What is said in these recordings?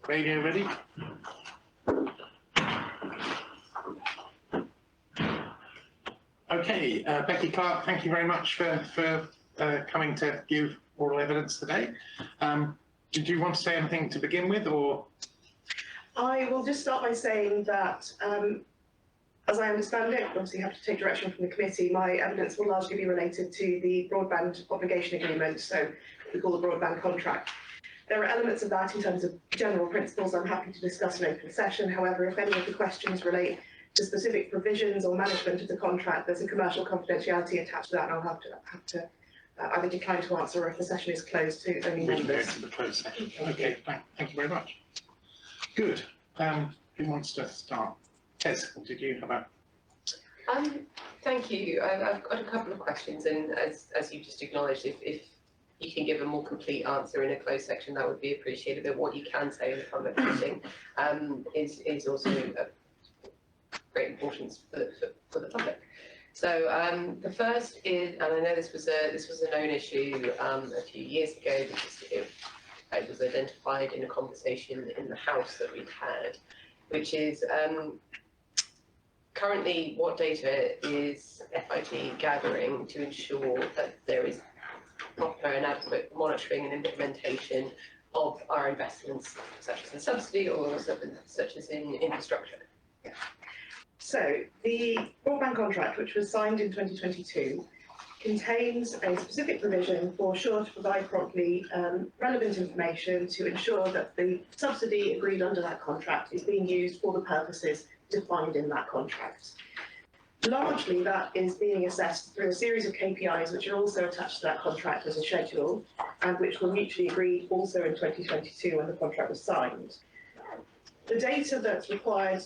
Radio ready? Okay, Becky Clark, thank you very much for coming to give oral evidence today. Did you want to say anything to begin with, or? I will just start by saying that, as I understand it, obviously have to take direction from the committee, my evidence will largely be related to the broadband obligation agreement, so we call the broadband contract. There are elements of that in terms of general principles I'm happy to discuss in open session. However, if any of the questions relate to specific provisions or management of the contract, there's a commercial confidentiality attached to that, and I'll have to either decline to answer, or if the session is closed, to only members. We can go to the closed session. Okay, thank you very much. Good. Who wants to start? Tess, did you have a? Thank you. I've got a couple of questions, and as you just acknowledged, if you can give a more complete answer in a closed section, that would be appreciated. But what you can say in the public meeting is also of great importance for the public. So the first is, and I know this was a known issue a few years ago, because it was identified in a conversation in the House that we'd had, which is currently what data is FIG gathering to ensure that there is proper and adequate monitoring and implementation of our investments, such as in subsidy or such as in infrastructure. Yeah. So the broadband contract, which was signed in 2022, contains a specific provision for Sure to provide promptly relevant information to ensure that the subsidy agreed under that contract is being used for the purposes defined in that contract. Largely, that is being assessed through a series of KPIs, which are also attached to that contract as a schedule, and which were mutually agreed also in 2022 when the contract was signed. The data that's required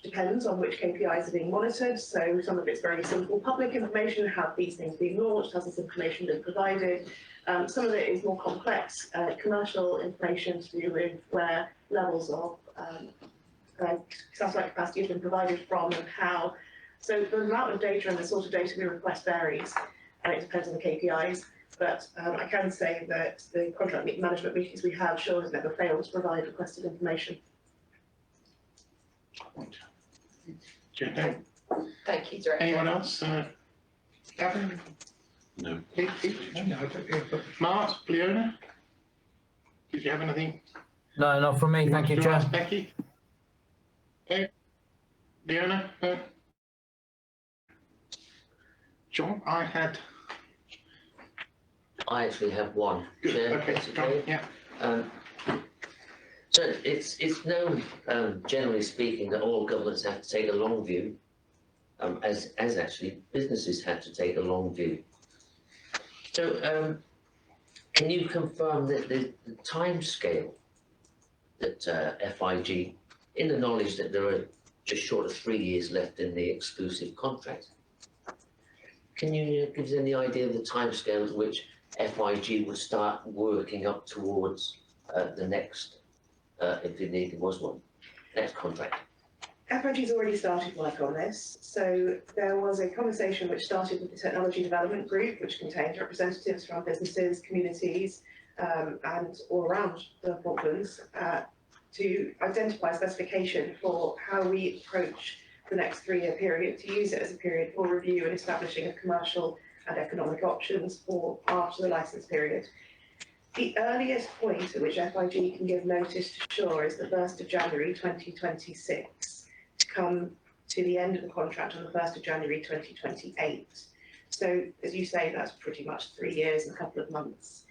depends on which KPIs are being monitored. So some of it's very simple public information, have these things been launched, has this information been provided. Some of it is more complex commercial information to do with where levels of satellite capacity has been provided from and how. So the amount of data and the sort of data we request varies, and it depends on the KPIs. But I can say that the contract management meetings we have, Sure has never failed to provide requested information. Thank you, Director. Anyone else? Gavin? No. Pete? No, I don't. Mart? Leona? Did you have anything? No, not from me. Thank you, Chair. Becky? Okay. Leona? No? John? I actually have one. Good. Chair, Okay. that's okay. Yeah. So it's known, generally speaking, that all governments have to take a long view, as actually businesses have to take a long view. So can you confirm that the time scale that FIG, in the knowledge that there are just short of 3 years left in the exclusive contract, can you give us any idea of the time scale at which FIG would start working up towards the next, if indeed there was one, next contract? FIG's already started work on this. So there was a conversation which started with the Technology Development Group, which contained representatives from businesses, communities, and all around the Falklands, to identify a specification for how we approach the next 3-year period, to use it as a period for review and establishing of commercial and economic options for after the licence period. The earliest point at which FIG can give notice to Sure is the 1st of January 2026, to come to the end of the contract on the 1st of January 2028. So, as you say, that's pretty much 3 years and a couple of months.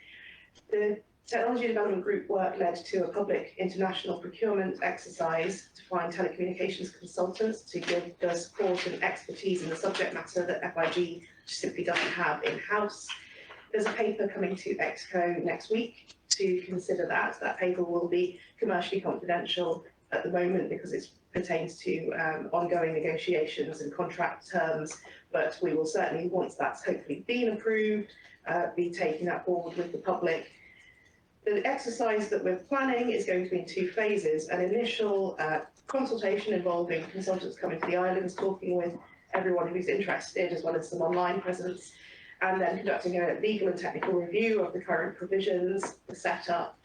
The Technology Development Group work led to a public international procurement exercise to find telecommunications consultants to give the support and expertise in the subject matter that FIG simply doesn't have in-house. There's a paper coming to EXCO next week to consider that. That paper will be commercially confidential at the moment because it pertains to ongoing negotiations and contract terms, but we will certainly, once that's hopefully been approved, be taking that forward with the public. The exercise that we're planning is going to be in 2 phases: an initial consultation involving consultants coming to the islands, talking with everyone who's interested, as well as some online presence, and then conducting a legal and technical review of the current provisions, the setup.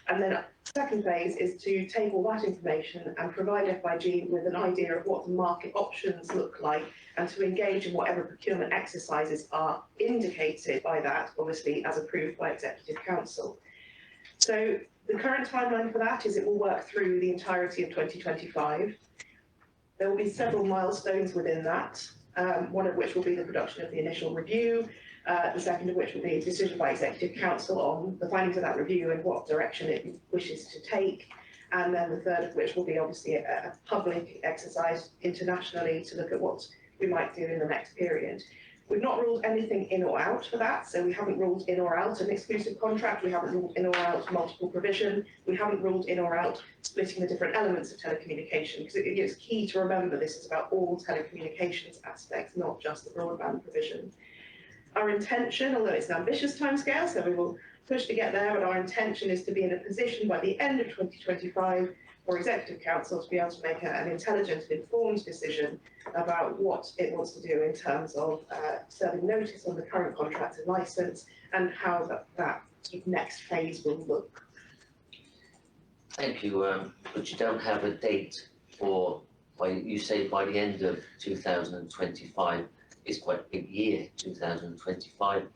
And then second phase is to take all that information and provide FIG with an idea of what the market options look like and to engage in whatever procurement exercises are indicated by that, obviously as approved by Executive Council. So the current timeline for that is it will work through the entirety of 2025. There will be several milestones within that, one of which will be the production of the initial review, the second of which will be a decision by Executive Council on the findings of that review and what direction it wishes to take. And then the third of which will be obviously a public exercise internationally to look at what we might do in the next period. We've not ruled anything in or out for that, so we haven't ruled in or out an exclusive contract, we haven't ruled in or out multiple provision, we haven't ruled in or out splitting the different elements of telecommunication, because it's key to remember this is about all telecommunications aspects, not just the broadband provision. Our intention, although it's an ambitious timescale, so we will push to get there, but our intention is to be in a position by the end of 2025 for Executive Council to be able to make an intelligent and informed decision about what it wants to do in terms of serving notice on the current contract and licence and how that next phase will look. Thank you, but you don't have a date for, you say by the end of 2025, it's quite a big year, 2025.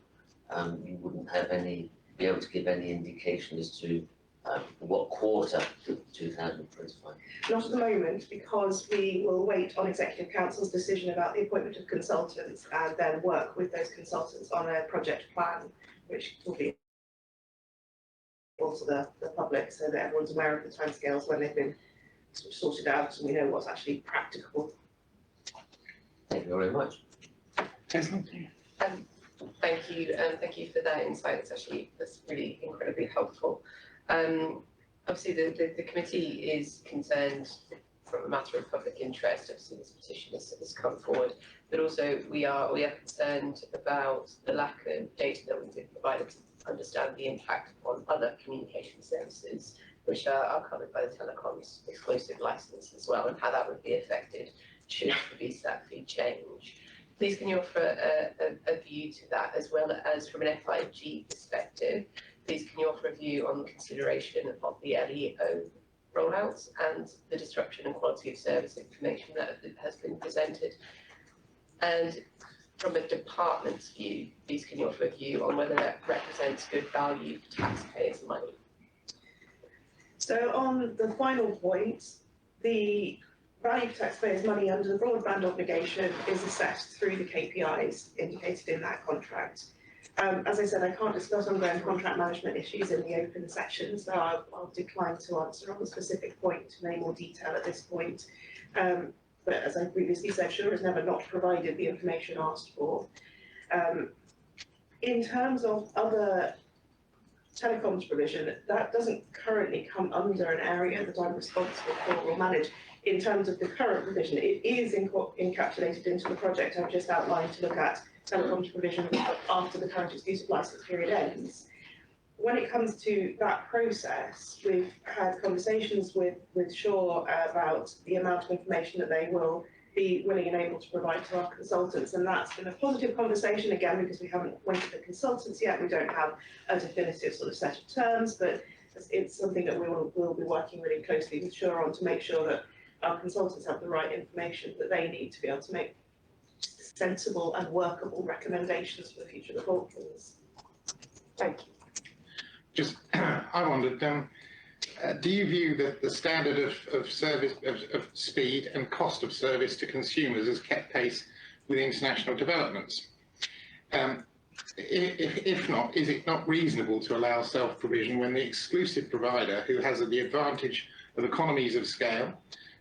You wouldn't have be able to give any indication as to what quarter of 2025? Not at the moment, because we will wait on Executive Council's decision about the appointment of consultants and then work with those consultants on a project plan, which will be also the public so that everyone's aware of the timescales when they've been sort of sorted out and we know what's actually practicable. Thank you very much. Thank you. Thank you for that insight. That's really incredibly helpful. Obviously, the committee is concerned from a matter of public interest. Obviously, this petition has come forward, but also we are concerned about the lack of data that we've been provided to understand the impact on other communication services, which are covered by the telecoms exclusive licence as well, and how that would be affected should the VSAT fee change. Please, can you offer a view to that, as well as from an FIG perspective? Please, can you offer a view on the consideration of the LEO rollouts and the disruption and quality of service information that has been presented? And from a department's view, please, can you offer a view on whether that represents good value for taxpayers' money? So on the final point, the value for taxpayers' money under the broadband obligation is assessed through the KPIs indicated in that contract. As I said, I can't discuss ongoing contract management issues in the open section, so I'll decline to answer on the specific point in any more detail at this point. But as I previously said, Sure has never not provided the information asked for. In terms of other telecoms provision, that doesn't currently come under an area that I'm responsible for or manage. In terms of the current provision, it is encapsulated into the project I've just outlined to look at telecoms provision after the current exclusive licence period ends. When it comes to that process, we've had conversations with Shaw about the amount of information that they will be willing and able to provide to our consultants, and that's been a positive conversation, again, because we haven't went to the consultants yet. We don't have a definitive sort of set of terms, but it's something that we'll be working really closely with Shaw on to make sure that our consultants have the right information that they need to be able to make sensible and workable recommendations for the future of the Falklands. Thank you. Just, I wondered, do you view that the standard of service, of speed and cost of service to consumers has kept pace with international developments? If not, is it not reasonable to allow self-provision when the exclusive provider, who has the advantage of economies of scale,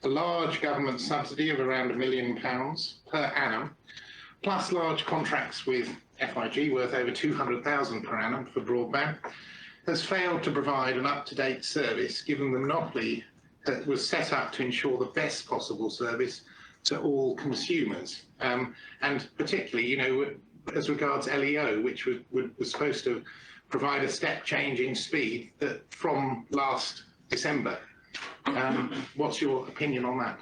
a large government subsidy of around £1 million per annum, plus large contracts with FIG worth over 200,000 per annum for broadband, has failed to provide an up-to-date service, given the monopoly that was set up to ensure the best possible service to all consumers, and particularly, you know, as regards LEO, which was supposed to provide a step change in speed that from last December. What's your opinion on that?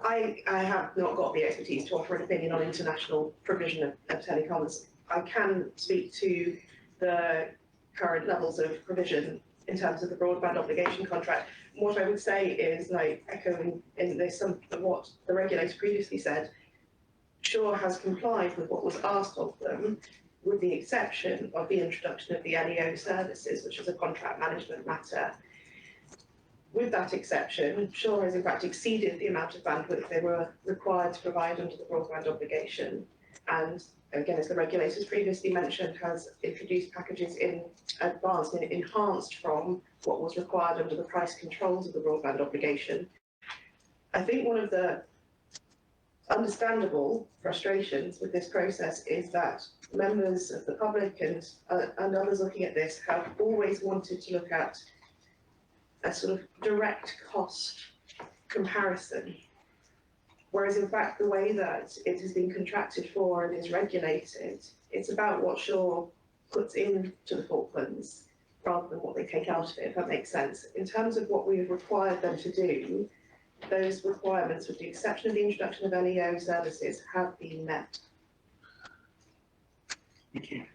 I have not got the expertise to offer an opinion on international provision of telecoms. I can speak to the current levels of provision in terms of the broadband obligation contract. What I would say is, like, echoing in this some of what the regulator previously said, Shaw has complied with what was asked of them, with the exception of the introduction of the LEO services, which is a contract management matter. With that exception, Shaw has in fact exceeded the amount of bandwidth they were required to provide under the broadband obligation. And again, as the regulators previously mentioned, has introduced packages in advance and enhanced from what was required under the price controls of the broadband obligation. I think one of the understandable frustrations with this process is that members of the public and others looking at this have always wanted to look at a sort of direct cost comparison. Whereas in fact, the way that it has been contracted for and is regulated, it's about what Shaw puts into the Falklands rather than what they take out of it, if that makes sense. In terms of what we have required them to do, those requirements, with the exception of the introduction of LEO services, have been met. Thank you.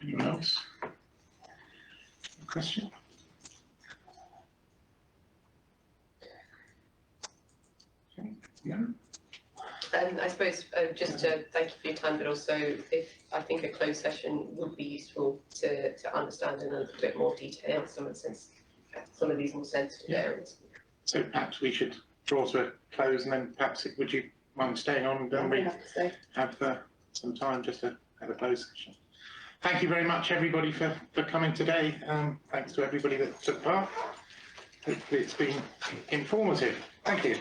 Anyone else? A question? Okay. Yeah. I suppose just to thank you for your time, but also if I think a closed session would be useful to understand in a little bit more detail some of these more sensitive areas. So perhaps we should draw to a close, and then perhaps would you mind staying on, and then we have to stay. have some time just to have a closed session. Thank you very much, everybody, for coming today. Thanks to everybody that took part. Hopefully it's been informative. Thank you.